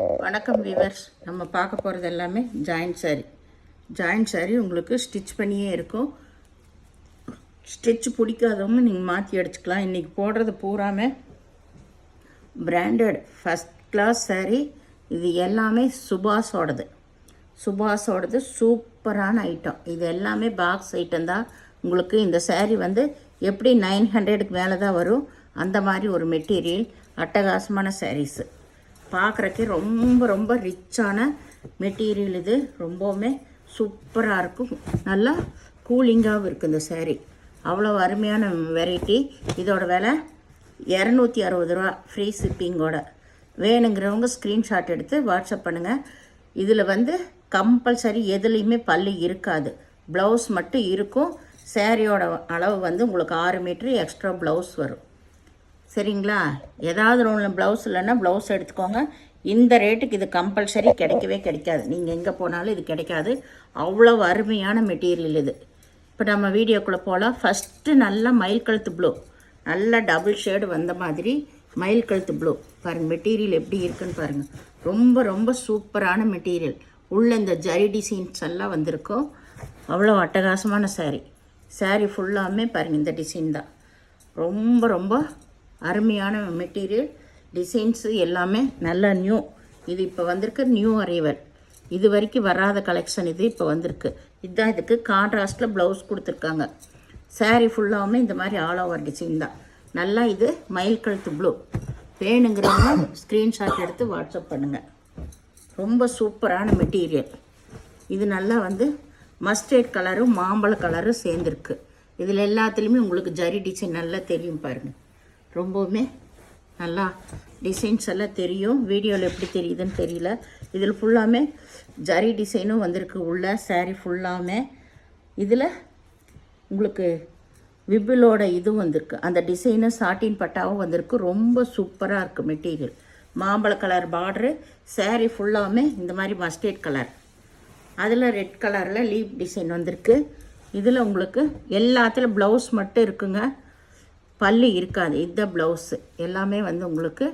வணக்கம் வீவர்ஸ். நம்ம பார்க்க போகிறது எல்லாமே ஜாயிண்ட் சாரீ உங்களுக்கு ஸ்டிச் பண்ணியே இருக்கும். ஸ்டிச் பிடிக்காதவங்க நீங்கள் மாற்றி அடிச்சுக்கலாம். இன்றைக்கி போடுறது பூராமே பிராண்டட் ஃபஸ்ட் கிளாஸ் சாரீ. இது எல்லாமே சுபாஷோடது சூப்பரான ஐட்டம். இது எல்லாமே பாக்ஸ் ஐட்டம் தான். உங்களுக்கு இந்த சாரீ வந்து எப்படி 900க்கு மேலே தான் வரும். அந்த மாதிரி ஒரு மெட்டீரியல், அட்டகாசமான சாரீஸு. பார்க்குறக்கே ரொம்ப ரொம்ப ரிச்சான மெட்டீரியல். இது ரொம்பவுமே சூப்பராக இருக்கும். நல்லா கூலிங்காகவும் இருக்குது இந்த சாரீ. அவ்வளோ அருமையான வெரைட்டி. இதோட விலை 260 ரூபா, ஃப்ரீ ஷிப்பிங்கோட. வேணுங்கிறவங்க ஸ்க்ரீன்ஷாட் எடுத்து வாட்ஸ்அப் பண்ணுங்கள். இதில் வந்து கம்பல்சரி எதுலேயுமே பல்லு இருக்காது, ப்ளவுஸ் மட்டும் இருக்கும். சாரியோட அளவு வந்து உங்களுக்கு 6 மீட்ரு எக்ஸ்ட்ரா ப்ளவுஸ் வரும். சரிங்களா? ஏதாவது ஒன்று ப்ளவுஸ் இல்லைன்னா ப்ளவுஸ் எடுத்துக்கோங்க. இந்த ரேட்டுக்கு இது கம்பல்சரி கிடைக்கவே கிடைக்காது. நீங்கள் எங்கே போனாலும் இது கிடைக்காது. அவ்வளோ அருமையான மெட்டீரியல் இது. இப்போ நம்ம வீடியோக்குள்ளே போகலாம். ஃபஸ்ட்டு நல்லா மயில் கழுத்து ப்ளூ, நல்லா டபுள் ஷேடு வந்த மாதிரி மயில் கழுத்து ப்ளூ. பாருங்கள் மெட்டீரியல் எப்படி இருக்குன்னு பாருங்கள். ரொம்ப ரொம்ப சூப்பரான மெட்டீரியல். உள்ள இந்த ஜரி டிசைன்ஸ் எல்லாம் வந்திருக்கும். அவ்வளோ அட்டகாசமான சாரீ ஃபுல்லாமே பாருங்கள் இந்த டிசைன் தான். ரொம்ப ரொம்ப அருமையான மெட்டீரியல். டிசைன்ஸு எல்லாமே நல்ல நியூ. இது இப்போ வந்திருக்கு, நியூ அரைவல். இது வரைக்கும் வராத கலெக்ஷன் இது இப்போ வந்திருக்கு. இதுதான் இதுக்கு கான்ட்ராஸ்ட்டில் ப்ளவுஸ் கொடுத்துருக்காங்க. சாரீ ஃபுல்லாமே இந்த மாதிரி ஆல் ஓவர் டிசைன் தான். நல்லா இது மயில் கழுத்து ப்ளூ. வேணுங்கிறவங்க ஸ்க்ரீன்ஷாட் எடுத்து வாட்ஸ்அப் பண்ணுங்கள். ரொம்ப சூப்பரான மெட்டீரியல். இது நல்லா வந்து மஸ்டர்ட் கலரும் மாம்பழ கலரும் சேர்ந்துருக்கு. இதில் எல்லாத்துலேயுமே உங்களுக்கு ஜரி டிசைன் நல்லா தெரியும் பாருங்கள். ரொம்பவுமே நல்லா டிசைன்ஸ் எல்லாம் தெரியும். வீடியோவில் எப்படி தெரியுதுன்னு தெரியல. இதில் ஃபுல்லாமே ஜரி டிசைனும் வந்திருக்கு உள்ள சாரீ ஃபுல்லாமே. இதில் உங்களுக்கு விபிளோட இதுவும் வந்திருக்கு. அந்த டிசைனும் சாட்டின் பட்டாவும் வந்திருக்கு. ரொம்ப சூப்பராக இருக்குது மெட்டீரியல். மாம்பழ கலர் பார்டரு. சாரீ ஃபுல்லாமே இந்த மாதிரி மஸ்டர்ட் கலர், அதில் ரெட் கலரில் லீப் டிசைன் வந்திருக்கு. இதில் உங்களுக்கு எல்லாத்துலேயும் ப்ளவுஸ் மட்டும் இருக்குங்க, பல்லு இருக்காது. இதுதான் ப்ளவுஸு. எல்லாமே வந்து உங்களுக்கு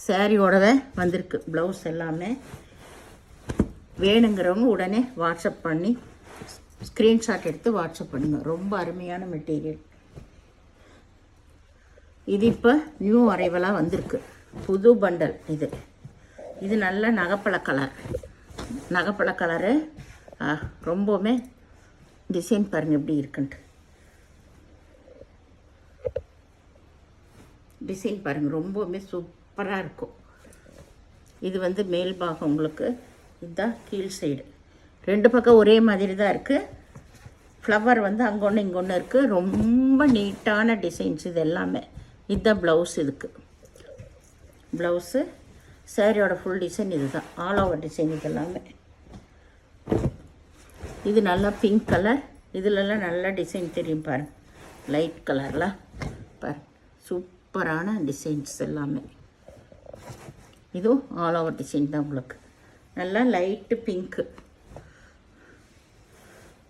சாரியோடவே வந்திருக்கு ப்ளவுஸ் எல்லாமே. வேணுங்கிறவங்க உடனே வாட்ஸ்அப் பண்ணி ஸ்க்ரீன்ஷாட் எடுத்து வாட்ஸ்அப் பண்ணுங்கள். ரொம்ப அருமையான மெட்டீரியல். இது இப்போ நியூ அரைவலாக வந்திருக்கு, புது பண்டல். இது நல்ல நகைப்பழ கலரு. ரொம்பவுமே டிசைன் பாருங்கள் எப்படி இருக்குன்ட்டு. டிசைன் பாருங்கள், ரொம்பவுமே சூப்பராக இருக்கும். இது வந்து மேல் பாகம் உங்களுக்கு. இதுதான் கீழ் சைடு. ரெண்டு பக்கம் ஒரே மாதிரி தான் இருக்குது. ஃப்ளவர் வந்து அங்கே ஒன்று இங்கே ஒன்று இருக்குது. ரொம்ப நீட்டான டிசைன்ஸ் இது எல்லாமே. இதுதான் ப்ளவுஸ். இதுக்கு ப்ளவுஸு. சாரியோட ஃபுல் டிசைன் இது தான், ஆல் ஓவர் டிசைன் இது எல்லாமே. இது நல்லா பிங்க் கலர். இதிலெல்லாம் நல்லா டிசைன் தெரியும் பாருங்கள். லைட் கலர்லாம் பாருங்கள், சூப்பரான டிசைன்ஸ் எல்லாமே. இதுவும் ஆல் ஓவர் டிசைன் தான் உங்களுக்கு. நல்லா லைட்டு பிங்க்கு,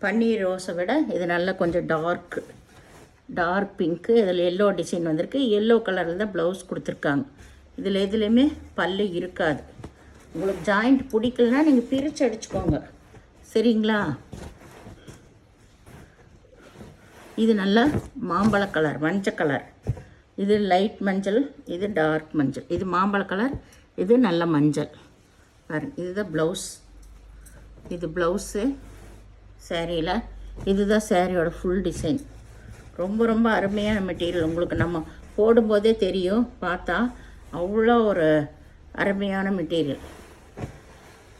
பன்னீர் ரோஸை விட இது நல்லா கொஞ்சம் டார்க் பிங்க்கு. இதில் எல்லோ டிசைன் வந்திருக்கு. எல்லோ கலரில் தான் ப்ளவுஸ் கொடுத்துருக்காங்க. இதில் எதுலேயுமே பல்லு இருக்காது. உங்களுக்கு ஜாயிண்ட் பிடிக்கலன்னா நீங்கள் பிரித்து அடிச்சுக்கோங்க. சரிங்களா? இது நல்லா மாம்பழ கலர், மஞ்சள் கலர். இது லைட் மஞ்சள், இது டார்க் மஞ்சள். இது மாம்பழ கலர், இது நல்ல மஞ்சள் பாருங்க. இதுதான் ப்ளவுஸ். இது ப்ளவுஸு சாரியில். இதுதான் சாரியோட ஃபுல் டிசைன். ரொம்ப ரொம்ப அருமையான மெட்டீரியல். உங்களுக்கு நம்ம போடும்போதே தெரியும், பார்த்தா அவ்வளோ ஒரு அருமையான மெட்டீரியல்.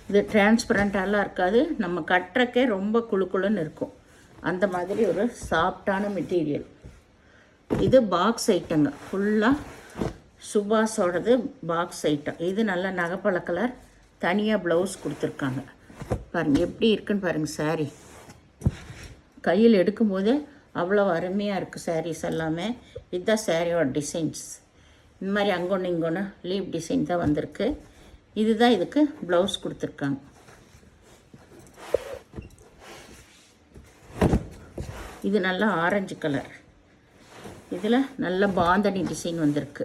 இது டிரான்ஸ்பரண்ட்டாலாம் இருக்காது. நம்ம கட்டுறக்கே ரொம்ப குழுக்குழுன்னு இருக்கும். அந்த மாதிரி ஒரு சாஃப்டான மெட்டீரியல். இது பாக்ஸ் ஐட்டங்க ஃபுல்லாக. சுபாஷோடது பாக்ஸ் ஐட்டம். இது நல்ல நகைப்பழ கலர். தனியாக ப்ளவுஸ் கொடுத்துருக்காங்க பாருங்கள் எப்படி இருக்குன்னு பாருங்கள். சாரீ கையில் எடுக்கும்போதே அவ்வளோ அருமையாக இருக்குது சாரீஸ் எல்லாமே. இதுதான் சாரியோட டிசைன்ஸ். இந்த மாதிரி அங்கொன்று இங்கொன்று லீப் டிசைன் தான் வந்திருக்கு. இதுதான் இதுக்கு ப்ளவுஸ் கொடுத்துருக்காங்க. இது நல்லா ஆரஞ்சு கலர். இதில் நல்ல பாந்தனி டிசைன் வந்திருக்கு.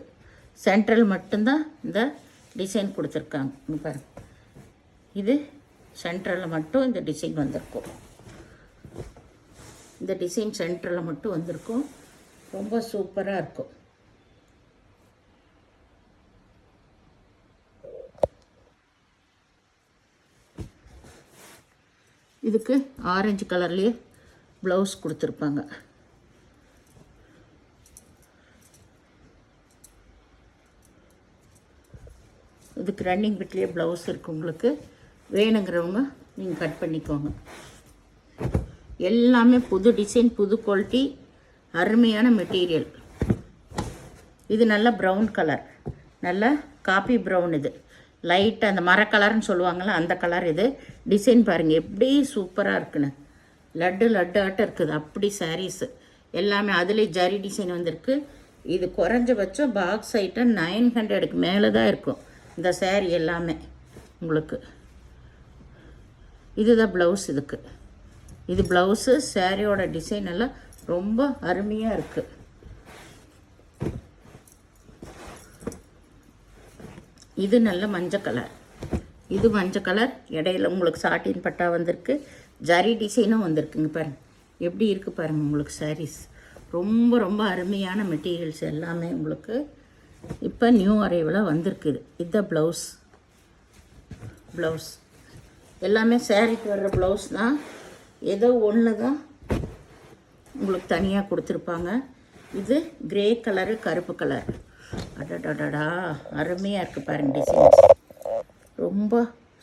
சென்ட்ரல் மட்டும்தான் இந்த டிசைன் கொடுத்துருக்காங்க. பாருங்கள், இது சென்டரில் மட்டும் இந்த டிசைன் வந்திருக்கும். இந்த டிசைன் சென்டரில் மட்டும் வந்திருக்கும். ரொம்ப சூப்பராக இருக்கும். இதுக்கு ஆரஞ்சு கலர்லேயே ப்ளவுஸ் கொடுத்துருப்பாங்க. இதுக்கு ரன்னிங் பிட்லேயே ப்ளவுஸ் இருக்குது. உங்களுக்கு வேணுங்கிறவங்க நீங்கள் கட் பண்ணிக்கோங்க. எல்லாமே புது டிசைன், புது குவாலிட்டி, அருமையான மெட்டீரியல். இது நல்ல ப்ரௌன் கலர், நல்ல காப்பி ப்ரௌன். இது லைட்டாக அந்த மர கலர்னு சொல்லுவாங்கள்ல, அந்த கலர். இது டிசைன் பாருங்கள் எப்படி சூப்பராக இருக்குன்னு. லட்டு ஆட்டம் இருக்குது அப்படி சாரீஸு எல்லாமே. அதுலேயே ஜரி டிசைன் வந்திருக்கு. இது குறைஞ்சபட்சம் பாக்ஸ் ஐட்டம் 900க்கு மேலே தான் இருக்கும் இந்த சாரீ எல்லாமே உங்களுக்கு. இதுதான் ப்ளவுஸ். இதுக்கு இது ப்ளவுஸு. சாரியோட டிசைன் எல்லாம் ரொம்ப அருமையாக இருக்குது. இது நல்ல மஞ்சள் கலர். இது மஞ்சள் கலர். இடையில உங்களுக்கு சாட்டின் பட்டா வந்திருக்கு, ஜரி டிசைனும் வந்திருக்குங்க. பாருங்கள் எப்படி இருக்குது பாருங்கள். உங்களுக்கு சாரீஸ் ரொம்ப ரொம்ப அருமையான மெட்டீரியல்ஸ் எல்லாமே உங்களுக்கு இப்போ நியூ அரைவலாக வந்திருக்குது. இதுதான் ப்ளவுஸ் எல்லாமே சாரீக்கு வர்ற ப்ளவுஸ் தான். ஏதோ ஒன்று தான் உங்களுக்கு தனியாக கொடுத்துருப்பாங்க. இது கிரே கலரு, கருப்பு கலர். அடடடடா அருமையாக இருக்குது பாருங்கள். டிசைன்ஸ் ரொம்ப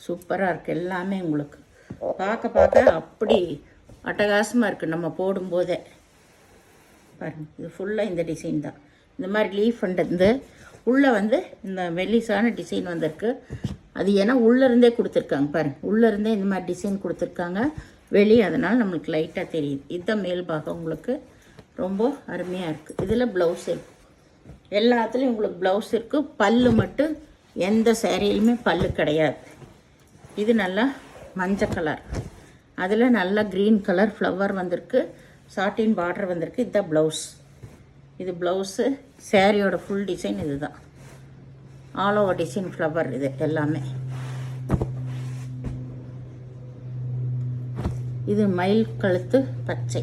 சூப்பராக இருக்குது எல்லாமே. உங்களுக்கு பார்க்க அப்படி அட்டகாசமாக இருக்குது நம்ம போடும்போதே. பாருங்கள் இது ஃபுல்லாக இந்த டிசைன் தான். இந்த மாதிரி லீஃப் வந்து உள்ளே வந்து இந்த மெல்லிசான டிசைன் வந்திருக்கு. அது ஏன்னா உள்ளேருந்தே கொடுத்துருக்காங்க பாருங்கள். உள்ளேருந்தே இந்த மாதிரி டிசைன் கொடுத்துருக்காங்க வெளியே, அதனால் நம்மளுக்கு லைட்டாக தெரியுது. இதுதான் மேல் பாகம். உங்களுக்கு ரொம்ப அருமையாக இருக்குது. இதில் ப்ளவுஸ் இருக்குது. எல்லாத்துலேயும் உங்களுக்கு ப்ளவுஸ் இருக்குது. பல்லு மட்டும் எந்த சேரீலையுமே பல்லு கிடையாது. இது நல்லா மஞ்சள் கலர், அதில் நல்லா க்ரீன் கலர் ஃப்ளவர் வந்திருக்கு, சாட்டின் பார்டர் வந்திருக்கு. இதுதான் ப்ளவுஸ். இது ப்ளவுஸு. சேரீயோட ஃபுல் டிசைன் இது தான். ஆல் ஓவர் டிசைன் ஃப்ளவர் இது எல்லாமே. இது மயில் கழுத்து பச்சை.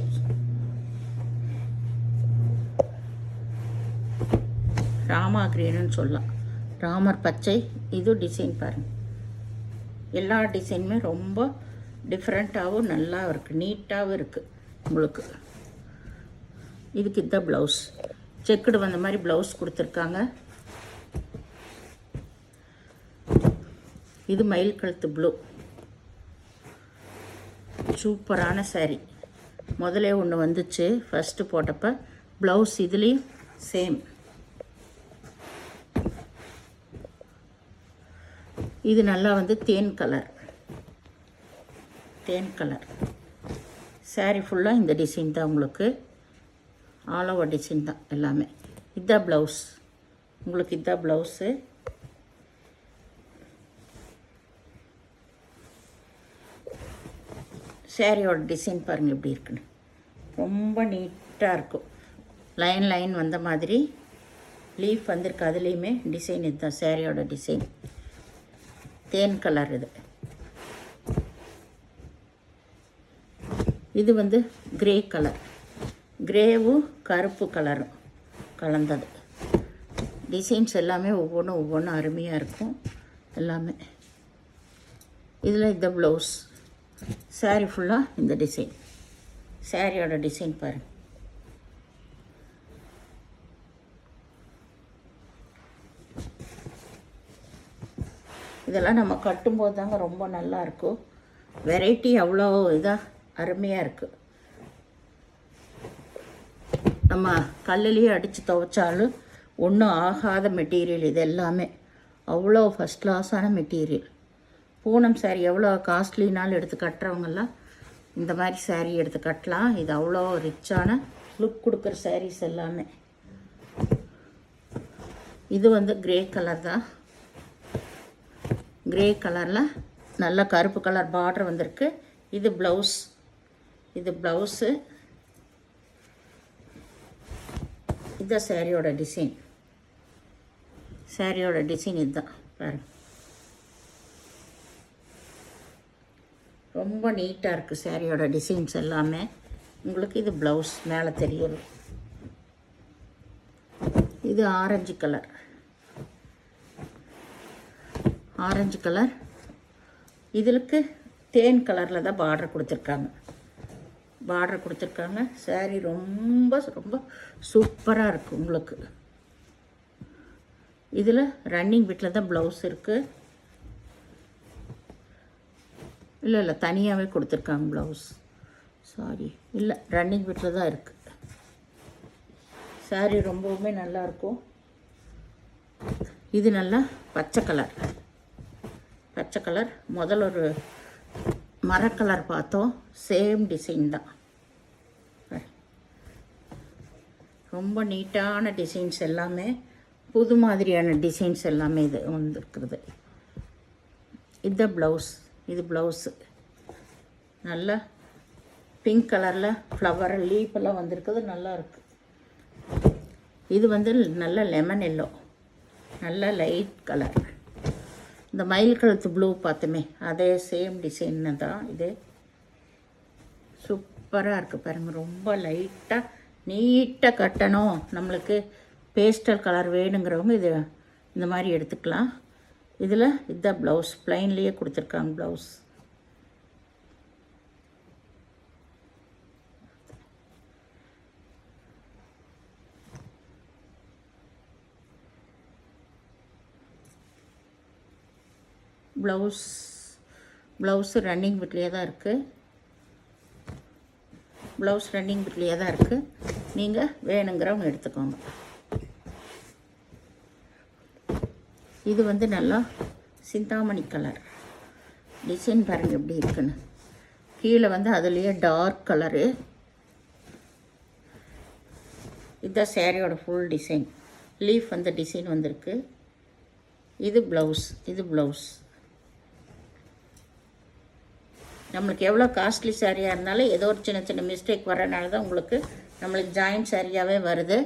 ராமா கிரீனுன்னு சொல்லலாம், ராமர் பச்சை. இது டிசைன் பாருங்கள். எல்லா டிசைனுமே ரொம்ப டிஃப்ரெண்ட்டாகவும் நல்லா இருக்குது, நீட்டாகவும் இருக்குது உங்களுக்கு. இதுக்கு இதுதான் ப்ளவுஸ். செக்குடு வந்த மாதிரி ப்ளவுஸ் கொடுத்துருக்காங்க. இது மயில் கழுத்து ப்ளூ. சூப்பரான சாரீ. முதலே ஒன்று வந்துச்சு ஃபஸ்ட்டு போட்டப்போ. ப்ளவுஸ் இதுலேயும் சேம். இது நல்லா வந்து தேன் கலர். சாரீ ஃபுல்லாக இந்த டிசைன் தான் உங்களுக்கு. ஆல் ஓவர் டிசைன் தான் எல்லாமே. இதுதான் ப்ளவுஸ் உங்களுக்கு. இதுதான் ப்ளவுஸு. சாரியோட டிசைன் பாருங்கள் எப்படி இருக்குன்னு. ரொம்ப நீட்டாக இருக்கும். லைன் வந்த மாதிரி லீஃப் வந்திருக்கு. அதுலேயுமே டிசைன் இதுதான் சாரியோட டிசைன். தேன் கலர் இது. இது வந்து கிரே கலர். கிரேவும் கருப்பு கலரும் கலந்தது. டிசைன்ஸ் எல்லாமே ஒவ்வொன்றும் அருமையாக இருக்கும் எல்லாமே. இதில் இந்த ப்ளவுஸ். சாரீ ஃபுல்லாக இந்த டிசைன். சாரியோட டிசைன் பாருங்கள். இதெல்லாம் நம்ம கட்டும்போது தாங்க ரொம்ப நல்லாயிருக்கும். வெரைட்டி அவ்வளோ இதாக அருமையாக இருக்குது. நம்ம கல்லுலேயே அடித்து துவைச்சாலும் ஒன்றும் ஆகாத மெட்டீரியல் இது எல்லாமே. அவ்வளோ ஃபஸ்ட் கிளாஸான மெட்டீரியல். பூனம் சாரீ எவ்வளோ காஸ்ட்லினாலும் எடுத்து கட்டுறவங்கெல்லாம் இந்த மாதிரி சாரீ எடுத்து கட்டலாம். இது அவ்வளோ ரிச்சான லுக் கொடுக்குற சாரீஸ் எல்லாமே. இது வந்து கிரே கலர் தான். கிரே கலரில் நல்ல கருப்பு கலர் பார்டர் வந்திருக்கு. இது ப்ளவுஸ். இது ப்ளவுஸு. இதுதான் சாரியோட டிசைன். சாரியோட டிசைன் இதுதான் பாருங்கள். ரொம்ப நீட்டாக இருக்குது சாரியோட டிசைன்ஸ் எல்லாமே. உங்களுக்கு இது ப்ளவுஸ் மேலே தெரியுது. இது ஆரஞ்சு கலர். ஆரஞ்சு கலர் இதுக்கு தேன் கலரில் தான் பார்டர் கொடுத்துருக்காங்க. சாரி ரொம்ப ரொம்ப சூப்பராக இருக்குது உங்களுக்கு. இதில் ரன்னிங் பிட்டில் தான் ப்ளவுஸ் இருக்குது. இல்லை தனியாகவே கொடுத்துருக்காங்க ப்ளவுஸ். சாரி இல்லை, ரன்னிங் பிட்டில் தான் இருக்குது. சாரி ரொம்பவுமே நல்லாயிருக்கும். இது நல்லா பச்சை கலர். முதல்ல ஒரு மரக்கலர் பார்த்தோம், சேம் டிசைன் தான். ரொம்ப நீட்டான டிசைன்ஸ் எல்லாமே, புது மாதிரியான டிசைன்ஸ் எல்லாமே இது வந்துருக்குறது. இதுதான் ப்ளவுஸ். இது ப்ளவுஸு நல்லா பிங்க் கலரில் ஃப்ளவர் லீஃபெல்லாம் வந்திருக்குது, நல்லா இருக்குது. இது வந்து நல்ல லெமன் எல்லோ, நல்ல லைட் கலர். இந்த மயில் கழுத்து ப்ளூ பார்த்தோமே, அதே சேம் டிசைன்னு தான் இது. சூப்பராக இருக்குது பாருங்கள். ரொம்ப லைட்டாக நீட்டாக கட்டணும், நம்மளுக்கு பேஸ்டல் கலர் வேணுங்கிறவங்க இது இந்த மாதிரி எடுத்துக்கலாம். இதில் இதுதான் ப்ளவுஸ், ப்ளைன்லேயே கொடுத்துருக்காங்க ப்ளவுஸ். ப்ளவுஸு ரன்னிங் பிட்லேயே தான் இருக்குது. நீங்கள் வேணுங்கிறவங்க எடுத்துக்கோங்க. இது வந்து நல்லா சிந்தாமணி கலர் டிசைன் பாருங்கள் எப்படி இருக்குன்னு. கீழே வந்து அதுலேயே டார்க் கலரு. இதுதான் சேரீயோட ஃபுல் டிசைன். லீஃப் வந்து டிசைன் வந்திருக்கு. இது ப்ளவுஸ். நம்மளுக்கு எவ்வளோ காஸ்ட்லி சாரியாக இருந்தாலும் ஏதோ ஒரு சின்ன மிஸ்டேக் வரனால தான் உங்களுக்கு நம்மளுக்கு ஜாயின்ட் சாரியாகவே வருது.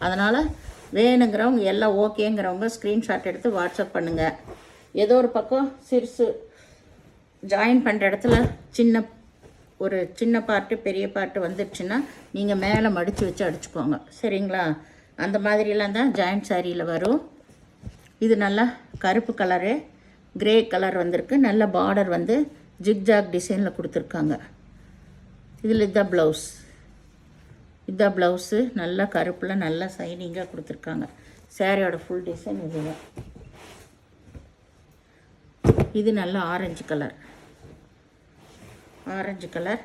அதனால் வேணுங்கிறவங்க எல்லாம் ஓகேங்கிறவங்க ஸ்க்ரீன்ஷாட் எடுத்து வாட்ஸ்அப் பண்ணுங்கள். ஏதோ ஒரு பக்கம் சிறுசு ஜாயின் பண்ணுற இடத்துல சின்ன பார்ட்டு பெரிய பார்ட்டு வந்துடுச்சுன்னா நீங்கள் மேலே மடித்து வச்சு அடிச்சுக்கோங்க, சரிங்களா? அந்த மாதிரிலாம் தான் ஜாயின்ட் சாரியில் வரும். இது நல்லா கருப்பு கலரு, கிரே கலர் வந்திருக்கு. நல்ல பார்டர் வந்து ஜிக்ஜாக் டிசைனில் கொடுத்துருக்காங்க. இதில் இதுதான் ப்ளவுஸு. நல்லா கருப்பில் நல்லா சைனிங்காக கொடுத்துருக்காங்க. சாரியோட ஃபுல் டிசைன் இதுதான். இது நல்லா ஆரஞ்சு கலர்.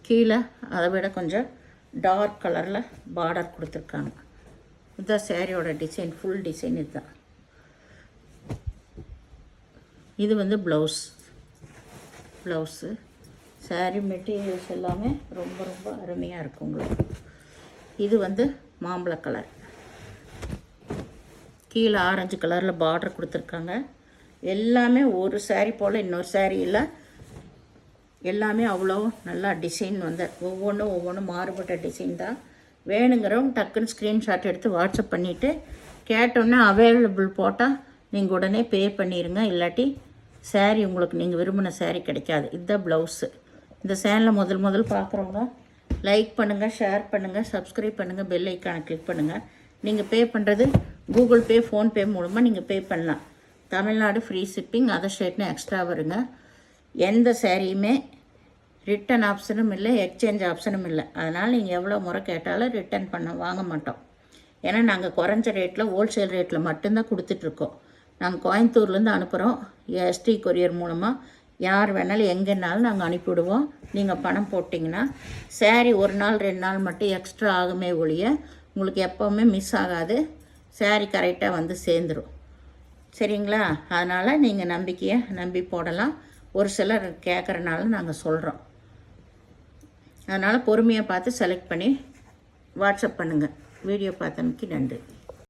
கீழே அதை விட கொஞ்சம் டார்க் கலரில் பார்டர் கொடுத்துருக்காங்க. இதுதான் சாரியோட டிசைன், ஃபுல் டிசைன் இதுதான். இது வந்து ப்ளவுஸு. சாரி மெட்டீரியல்ஸ் எல்லாமே ரொம்ப ரொம்ப அருமையாக இருக்கும் உங்களுக்கு. இது வந்து மாம்பழ கலர். கீழே ஆரஞ்சு கலரில் பார்டர் கொடுத்துருக்காங்க. எல்லாமே ஒரு சாரி போல் இன்னொரு சாரி இல்லை. எல்லாமே அவ்வளோ நல்லா டிசைன் வந்து ஒவ்வொன்றும் மாறுபட்ட டிசைன் தான். வேணுங்கிறவங்க டக்குன்னு ஸ்க்ரீன்ஷாட் எடுத்து வாட்ஸ்அப் பண்ணிவிட்டு கேட்டோன்னே அவைலபிள் போட்டால் நீங்கள் உடனே பே பண்ணிடுங்க. இல்லாட்டி சாரீ உங்களுக்கு நீங்கள் விரும்பின சாரீ கிடைக்காது. இதுதான் ப்ளவுஸு. இந்த சேனலை முதல் பார்க்குறவங்க லைக் பண்ணுங்கள், ஷேர் பண்ணுங்கள், சப்ஸ்கிரைப் பண்ணுங்கள், பெல் ஐக்கானை கிளிக் பண்ணுங்கள். நீங்கள் பே பண்ணுறது கூகுள் பே, ஃபோன்பே மூலமாக நீங்கள் பே பண்ணலாம். தமிழ்நாடு ஃப்ரீ ஷிப்பிங், அதர் ஸ்டேட்னு எக்ஸ்ட்ரா வருங்க. எந்த சாரியுமே ரிட்டன் ஆப்ஷனும் இல்லை, எக்ஸ்சேஞ்ச் ஆப்ஷனும் இல்லை. அதனால் நீங்கள் எவ்வளோ முறை கேட்டாலும் ரிட்டன் வாங்க மாட்டோம். ஏன்னா நாங்கள் குறைஞ்ச ரேட்டில் ஹோல்சேல் ரேட்டில் மட்டும்தான் கொடுத்துட்ருக்கோம். நாங்கள் கோயம்புத்தூர்லேருந்து அனுப்புகிறோம். எஸ்டி கொரியர் மூலமாக யார் வேணாலும் எங்கேனாலும் நாங்கள் அனுப்பிவிடுவோம். நீங்கள் பணம் போட்டிங்கன்னா சாரீ 1 நாள் 2 நாள் மட்டும் எக்ஸ்ட்ரா ஆகுமே ஒழிய உங்களுக்கு எப்போவுமே மிஸ் ஆகாது. சாரீ கரெக்டாக வந்து சேர்ந்துடும், சரிங்களா? அதனால் நீங்கள் நம்பி போடலாம். ஒரு சிலர் கேட்குறனால நாங்கள் சொல்கிறோம். அதனால் பொறுமையாக பார்த்து செலக்ட் பண்ணி வாட்ஸ்அப் பண்ணுங்கள். வீடியோ பார்த்தமைக்கு நன்றி.